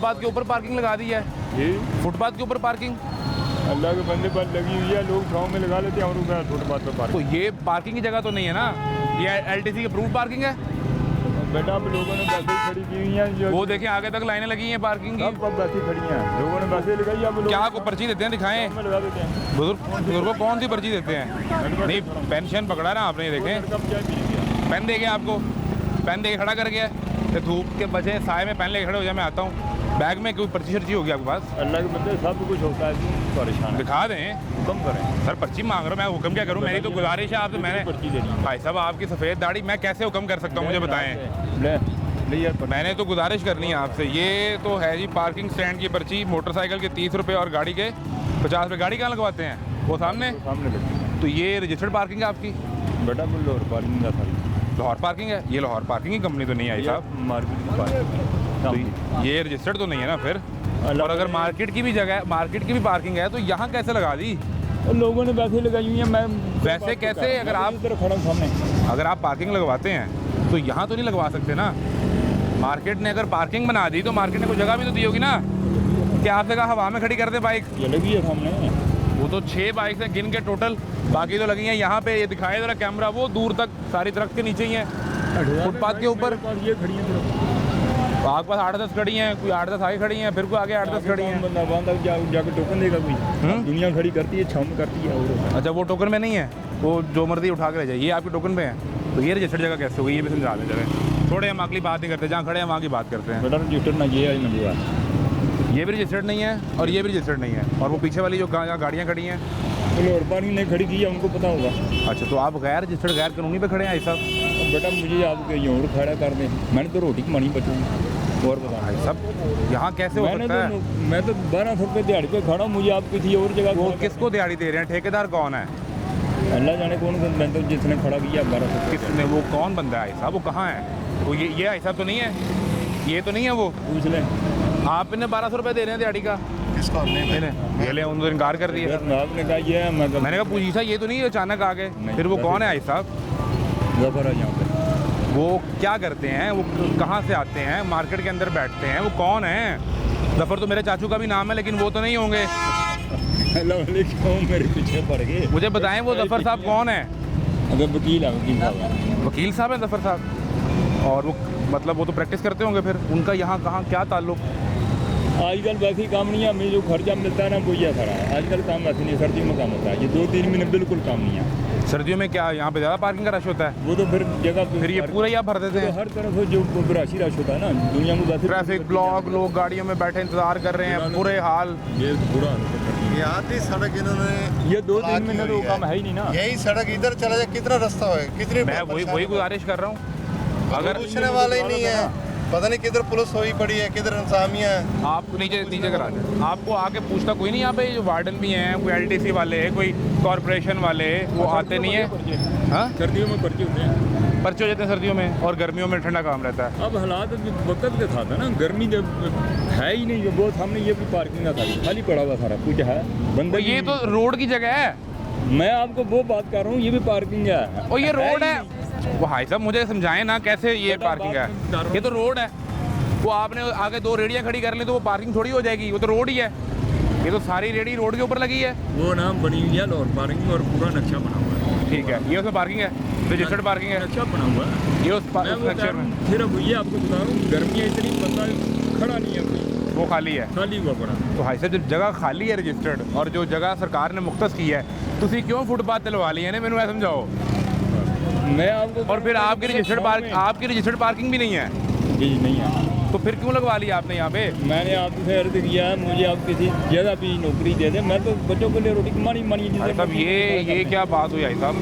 Footpath के ऊपर parking लगा दी है जी, फुटपाथ के ऊपर पार्किंग। अल्लाह के बंदे पर लगी हुई है, लोग गाँव में लगा लेते हैं और उनका फुटपाथ पर तो पार्किंग। ये पार्किंग की जगह तो नहीं है ना, ये LTC की अप्रूव्ड पार्किंग है। बेटा अब लोगों ने बसें खड़ी की हुई हैं, जो वो देखें आगे तक लाइनें लगी हैं पार्किंग की। सब बसें खड़ी हैं, लोगों ने बसें लगाई, अब लोग क्या आपको पर्ची देते हैं, दिखाएं। गाँव में लगा देते हैं। बुजुर्गों को कौन सी पर्ची देते हैं? नहीं, पेंशन पकड़ा ना आपने, ये देखें कब क्या पी लिया? पेन दे गया आपको, पेन दे के खड़ा कर गया। तो धूप के बजे साए में पेन लेके खड़े हो जाए, मैं आता हूँ। बैग में कोई पर्ची शर्ची होगी आपके पास? अल्लाह के बंदे सब कुछ होता है, क्यों परेशान है? दिखा दें। कम करें सर पर्ची मांग रहा हूँ, मैं हुक्म क्या करूँ? मेरी तो गुजारिश है आपसे। मैंने पर्ची देनी है। भाई साहब आपकी सफ़ेद दाढ़ी, मैं कैसे हुक्म कर सकता हूँ, मुझे बताएं। ले यार, मैंने तो गुजारिश करनी है आपसे। ये तो है जी पार्किंग स्टैंड की पर्ची, मोटरसाइकिल के 30 रुपये और गाड़ी के 50 रुपये। गाड़ी कहाँ लगवाते हैं? वो सामने। सामने लगती तो ये रजिस्टर्ड पार्किंग है आपकी? है बेटा, बोलो और पार्किंग का सारी लाहौर पार्किंग है? ये लाहौर पार्किंग की कंपनी तो नहीं आई साहब। मार्केट की पार्किंग तो ये रजिस्टर्ड तो नहीं है ना फिर। और अगर मार्केट की भी जगह, मार्केट की भी पार्किंग है, तो यहाँ कैसे लगा दी? और लोगों ने वैसे लगाई हुई है। मैं वैसे कैसे? अगर आप इधर खड़ा हूं सामने, अगर आप पार्किंग लगवाते हैं तो यहाँ तो नहीं लगवा सकते ना। मार्केट ने अगर पार्किंग बना दी तो मार्केट ने कोई जगह भी तो दी होगी ना, कि आपने कहा हवा में खड़ी कर दे बाइक। ये लगी है सामने। वो तो 6 बाइक हैं गिन के टोटल, बाकी तो लगी हैं यहाँ पे। ये दिखाए जरा कैमरा, वो दूर तक सारी दरख्त के नीचे ही है, फुटपाथ के ऊपर। ये खड़ी है तो आपके पास 8-10 खड़ी हैं, कोई 8-10 आगे खड़ी हैं, फिर कोई आगे 8-10 खड़ी हैं। बंदा बांधा जाके टोकन देगा कोई। दुनिया खड़ी करती है, छाव में करती है। और अच्छा, वो टोकन में नहीं है, वो जो मर्जी उठा के ले जाइए, आपके टोकन पे है। तो ये रजिस्टर्ड जगह कैसे होगी, ये भी समझा दें जगह। थोड़े हम अगली बात नहीं करते, जहाँ खड़े हैं वहाँ की बात करते हैं। बेटा रजिस्टर ना ये आज मंजूर है। ये भी रजिस्टर्ड नहीं है और ये भी रजिस्टर्ड नहीं है। और वो पीछे वाली जो गाड़ियाँ खड़ी हैं, और पार्किंग नहीं खड़ी की है, उनको पता होगा। अच्छा, तो आप गैर रजिस्टर्ड गैर कानूनी पे खड़े हैं साहब? बेटा मुझे आप कहीं और खड़ा कर दें, मैंने तो रोटी कमानी बचूंगी। और बता भाई साहब यहाँ कैसे हो सकता है? मैं तो 1200 रुपये दिहाड़ी पे खड़ा हूँ, मुझे आप किसी और जगह वो किसको दिहाड़ी दे रहे हैं? ठेकेदार कौन है? अल्लाह जाने कौन। मैं तो जिसने खड़ा किया 1200। किसने? वो कौन बंदा है साहब? वो कहाँ है? वो ये ऐसा तो नहीं है, ये तो नहीं है वो? पूछ लें। आप इन्हें 1200 रुपये दे रहे हैं दिहाड़ी का? किसको? हमने ये ले, उन्होंने इनकार कर दिया। आपने कहा ये है, मैंने कहा पूछी था, ये तो नहीं है अचानक आ गए। फिर वो कौन है आई साहब? जफर है यहाँ पे। वो क्या करते हैं? वो कहाँ से आते हैं? मार्केट के अंदर बैठते हैं? वो कौन है? जफर तो मेरे चाचू का भी नाम है, लेकिन वो तो नहीं होंगे। मेरे पीछे पड़ गए। मुझे बताएं वो जफर साहब कौन है? अगर वकील है, वकील साहब। वकील साहब हैं जफर साहब? और वो मतलब वो तो प्रैक्टिस करते होंगे फिर। उनका यहाँ कहाँ क्या ताल्लुक? आजकल वैसे ही काम नहीं है, हमें जो खर्चा मिलता है ना वो ये सारा है। आजकल काम वैसे नहीं, सर्दियों में काम होता है। ये 2-3 महीने बिल्कुल काम नहीं है। सर्दियों में क्या यहाँ पे ज़्यादा पार्किंग का रश होता है? वो तो फिर जगह फिर ये पूरा ही आप भर देते तो हैं? हर तरफ जो राशि रश होता है ना दुनिया में वैसे। ट्रैफिक ब्लॉक, लोग गाड़ियों में बैठे इंतजार कर रहे हैं, बुरे हाल। ये बुरा ये आधी सड़क इन्होंने ये 2-3 महीने तो काम है ही नहीं ना। यही सड़क इधर चला जाए, कितना रास्ता है, कितनी मैं वही गुजारिश कर रहा हूँ। अगर पूछने वाला ही नहीं है, पता नहीं किधर पुलिस हुई पड़ी है, किधर इंसामिया है। आप नीचे करा दें, आपको आके पूछता कोई नहीं। यहाँ पे जो वार्डन भी हैं, कोई LTC वाले, कोई कॉरपोरेशन वाले, वो आते नहीं है। हाँ, सर्दियों में पर्चे होते हैं, पर्चे हो जाते हैं सर्दियों में, और गर्मियों में ठंडा काम रहता है। अब हालात वक्त के साथ है ना। गर्मी जब है ही नहीं, वो सामने ये भी पार्किंग का खाली पड़ा हुआ सारा कुछ है बंदा। ये तो रोड की जगह है। मैं आपको वो बात कर रहा हूँ, ये भी पार्किंग है और ये रोड है। वो भाई साहब मुझे समझाएं ना, कैसे ये पार्किंग है? ये तो रोड है। वो आपने आगे 2 रेडियाँ खड़ी कर ली तो वो पार्किंग थोड़ी हो जाएगी? वो तो रोड ही है। ये तो सारी रेडी रोड के ऊपर लगी है। वो ना बनी हुई है लाहौर पार्किंग, और पूरा नक्शा बना हुआ है। ठीक है, ये उसमें पार्किंग है, रजिस्टर्ड पार्किंग है, नक्शा बना हुआ है। ये उस नक्शे में। सिर्फ ये आपको बता रहा हूँ, गर्मियाँ इतनी बंदा खड़ा नहीं है कोई, वो खाली है, खाली हुआ पड़ा। तो भाई साहब जब जगह खाली है रजिस्टर्ड, और जो जगह सरकार ने मुख्तस की है, तुसी क्यों फुटपाथ दिलवा ली है? मैंने ऐसा समझाओ। मैं आपको और फिर आपकी रजिस्टर्ड पार्किंग भी नहीं है? जी नहीं है। तो फिर क्यों लगवा लिया आपने यहाँ पे? मैंने आपसे अर्ज किया है, मुझे आप किसी जगह भी नौकरी दे दें, मैं तो बच्चों के लिए रोटी कमानी मानी। साहब ये क्या बात हुई आई साहब?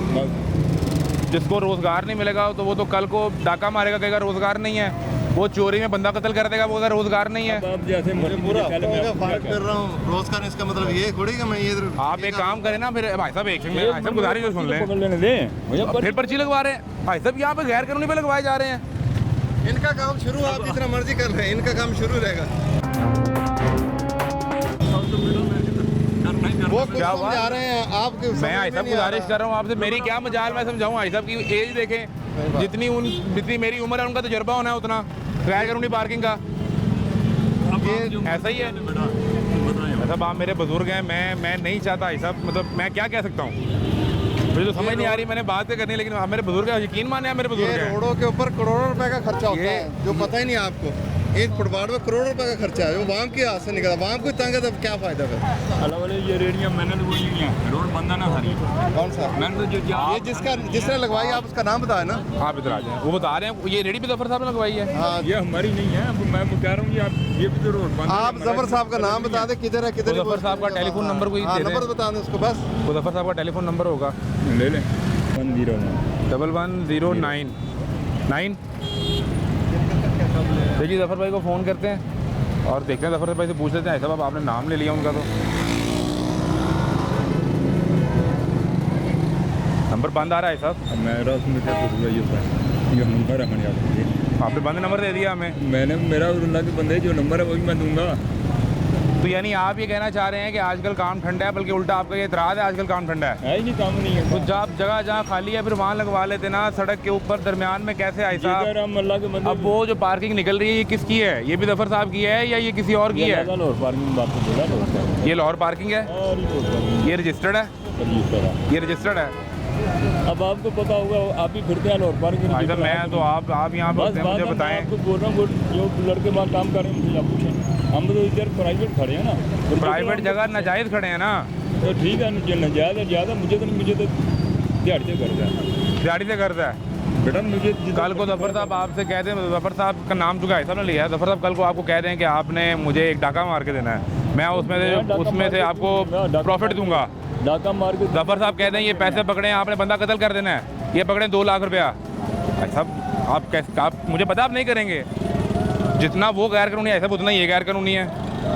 जिसको रोजगार नहीं मिलेगा तो वो तो कल को डाका मारेगा, कहेगा रोजगार नहीं है। वो चोरी में बंदा कत्ल कर देगा, वो अगर रोजगार नहीं है। अब जैसे मुझे पूरा फाइट कर रहा हूँ रोजगार, इसका मतलब ये थोड़ी कि मैं ये आप एक काम करें ना फिर भाई साहब, एक सेकंड भाई साहब गुजारिश सुन लें। पकड़ लेने दें, फिर पर्ची लगवा रहे हैं भाई साहब, यहाँ पे गैर कानूनी पे लगवाए जा रहे हैं। इनका काम शुरू, आप जितना मर्जी कर रहे हैं, इनका काम शुरू रहेगा। वो कुछ क्या हुआ? समझा रहे हैं आपके, मैं भाई साहब गुजारिश कर रहा हूँ आपसे, मेरी क्या मजाल मैं समझाऊँ भाई साहब की एज देखें, जितनी मेरी उम्र है उनका तजर्बा होना है उतना गैर कानूनी पार्किंग का। ऐसा ही है। मतलब आप मेरे बुजुर्ग हैं, मैं नहीं चाहता भाई साहब, मतलब मैं क्या कह सकता हूँ, मुझे तो समझ नहीं आ रही, मैंने बातें करनी, लेकिन आप मेरे बुजुर्ग हैं, यकीन माने आप मेरे बुजुर्ग ये हैं। रोडों के ऊपर करोड़ों रुपए का खर्चा होता है, जो पता ही नहीं आपको। एक फुटपाथ में करोड़ों रुपए का खर्चा है, वो वाम के हाथ से निकला, वाम को तंग है तो क्या फायदा फिर? अलग वाले ये रेडियाँ मैंने तो वही हुई हैं, रोड बंद है ना सारी। कौन सा? मैंने तो जो ये जिसने लगवाई, आप उसका नाम बताए ना। आप इधर आ जाए, वो बता रहे हैं ये रेडी भी जफर साहब ने लगवाई है। हाँ, ये हमारी नहीं है, अब मैं कह रहा हूँ ये आप ये भी तो रोड बंद है। आप जफर साहब का नाम बता दें, किधर है किधर। जफर साहब का टेलीफोन नंबर कोई दे दें। नंबर बता दें उसको बस। जफर साहब का टेलीफोन नंबर होगा, ले लें 11099 देखिए जफर भाई को फ़ोन करते हैं और देखते हैं, जफर भाई से पूछ लेते हैं। साहब आपने नाम ले लिया उनका, तो नंबर बंद आ रहा है साहब। मेरा उसमें क्या कुछ हुआ ये नंबर है मैंने आपको, आपने बंद नंबर दे दिया हमें। मैंने मेरा अल्लाह के बंदे जो नंबर है वही मैं दूंगा। तो यानी आप ये कहना चाह रहे हैं कि आजकल काम ठंडा है, बल्कि उल्टा आपका ये इतराज़ है आजकल काम ठंडा है। ही नहीं, काम नहीं है। तो जब जगह जहाँ खाली है फिर वहाँ लगवा लेते ना, सड़क के ऊपर दरमियान में कैसे आए साहब? हम अल्लाह के बंदे। अब वो जो पार्किंग निकल रही है ये किसकी है? ये भी जफर साहब की है या ये किसी और की है? लाहौर पार्किंग बात तो बोला लाहौर ये लाहौर पार्किंग है, ये रजिस्टर्ड है, ये रजिस्टर्ड है। अब आपको पता होगा, आप ही फिरते हैं लाहौर पार्किंग। भाई साहब मैं तो आप यहाँ पर होते हैं, मुझे बताएं। आपको बोल रहा हूँ जो लड़के वहाँ काम कर रहे हैं मुझे आप पूछें, हम तो इधर प्राइवेट खड़े हैं ना। प्राइवेट जगह नाजायज़ खड़े हैं ना, तो ठीक है, नाजायज़ है ज़्यादा, मुझे तो दिहाड़ी से करता है, दिहाड़ी से करता है। बेटा मुझे कल को जफर साहब आपसे कहते हैं, जफर साहब का नाम चुका है साहब ने लिया है, जफर साहब कल को आपको कह दें कि आपने मुझे एक डाका मार के देना है, मैं उसमें से आपको प्रॉफिट दूंगा। डाका मार के जफर साहब कहते हैं ये पैसे पकड़े, आपने बंदा कत्ल कर देना है, ये पकड़े 2 लाख रुपया। भाई साहब आप कैसे, आप मुझे पता आप नहीं करेंगे, जितना वो गैर कानूनी है सब उतना ये गैर कानूनी है।